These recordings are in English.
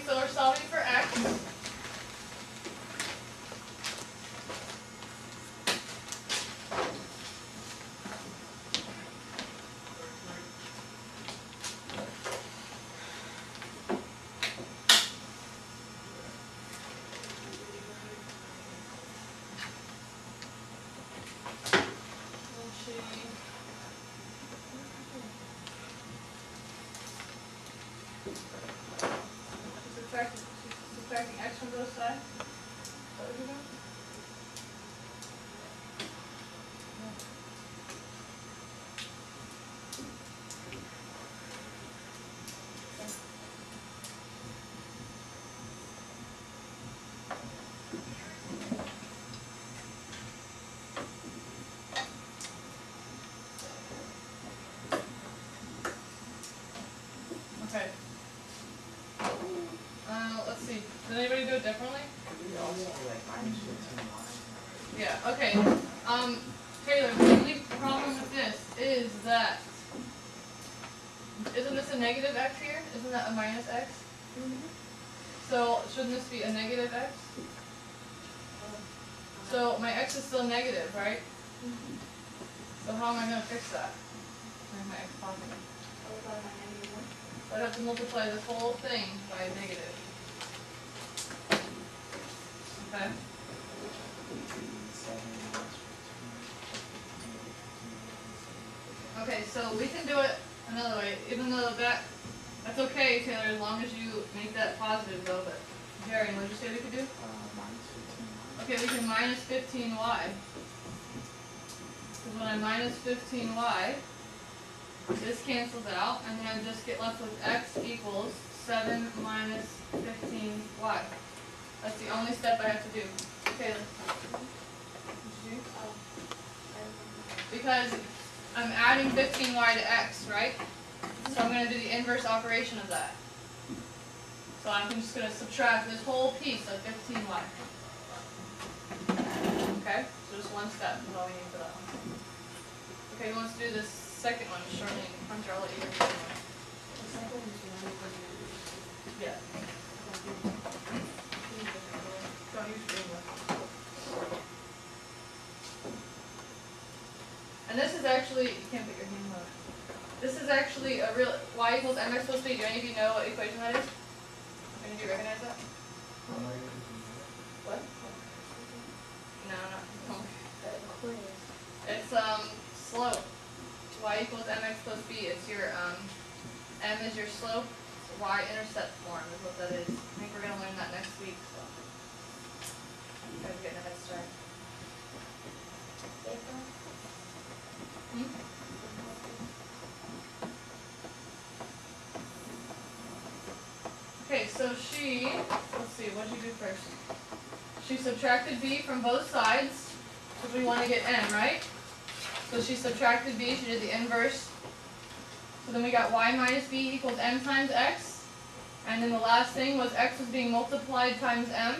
so we're solving for x. Subtracting x from both sides. What are we doing? Okay. Let's see. Did anybody do it differently? We also do like minus 15y. Yeah, okay. Taylor, the only problem with this is that, isn't this a negative x here? Isn't that a minus x? So, shouldn't this be a negative x? So, my x is still negative, right? So how am I going to fix that? Make my x positive. So I'd have to multiply this whole thing by a negative. Okay? Okay, so we can do it another way, even though that's okay, Taylor, as long as you make that positive though, but Jerry, what did you say we could do? Minus 15y. Okay, we can minus 15y. Because when I minus 15y, this cancels out, and then I just get left with x equals 7 minus 15y. That's the only step I have to do. Taylor. Because I'm adding 15y to x, right? So I'm going to do the inverse operation of that. So I'm just going to subtract this whole piece of 15y. Okay? So just one step is all we need for that one. Okay, who wants to do this second one? Charlene. Hunter, I'll let you do the second one. The second one is the Yeah. Don't use green one. And this is actually, you can't put your hand on it. This is actually a real, y equals mx plus b. Do any of you know what equation that is? Any of you recognize that? What? No, not no. It's slope. Y equals mx plus b. It's your m is your slope. Y intercept form is what that is. I think we're gonna learn that next week. So you guys are getting a head start. Okay, so she, let's see, what did you do first? She subtracted b from both sides, because we want to get n, right? So she subtracted b, she did the inverse. So then we got y minus b equals m times x. And then the last thing was x was being multiplied times m.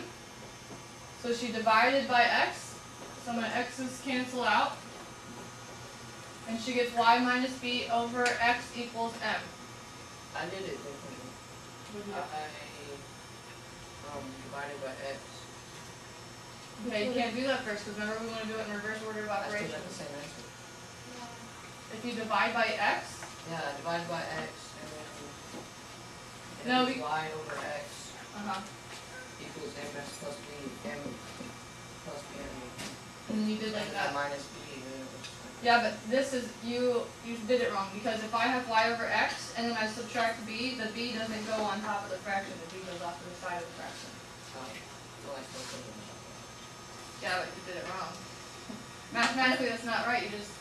So she divided by x. So my x's cancel out. And she gets y minus b over x equals m. I did it differently. I divided by x. Okay, you can't do that first, because remember we want to do it in reverse order of I still operations. got the same answer. If you divide by x, Yeah, I divided by x, and then No, y over x equals ms plus b, m plus b, and then you did like and that. minus b. Then it was like, Yeah, but this is, you did it wrong, because if I have y over x, and then I subtract b, the b doesn't go on top of the fraction, the b goes off to the side of the fraction. so I still did it. Yeah, but you did it wrong. Mathematically, that's not right, you just,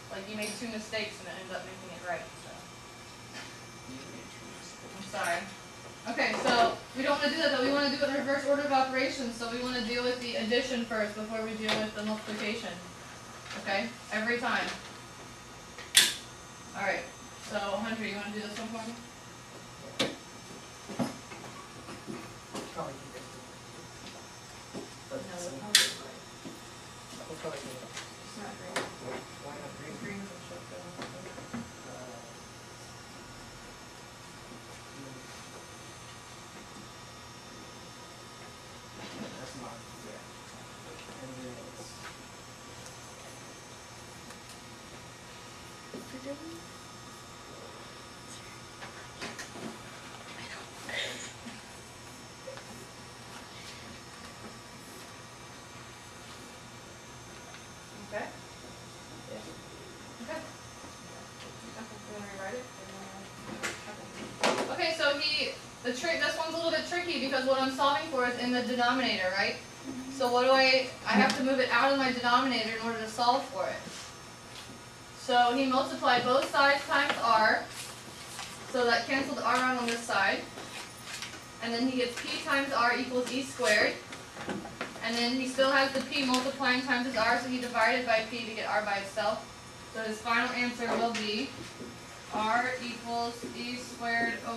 like, you made two mistakes and it ended up making it right, so. I'm sorry. Okay, so we don't want to do that though, we want to do it in reverse order of operations, so we want to deal with the addition first before we deal with the multiplication. Okay? Every time. Alright, so Hunter, you want to do this one for me? Probably keep this. But No, it's the not. color is right. What color is it? It's not green. Why not green? Green doesn't show up. see, this one's a little bit tricky because what I'm solving for is in the denominator, right? So what do I have to move it out of my denominator in order to solve for it. So he multiplied both sides times r, so that canceled r out on this side. And then he gets p times r equals e squared. And then he still has the p multiplying times his r, so he divided by p to get r by itself. So his final answer will be r equals e squared over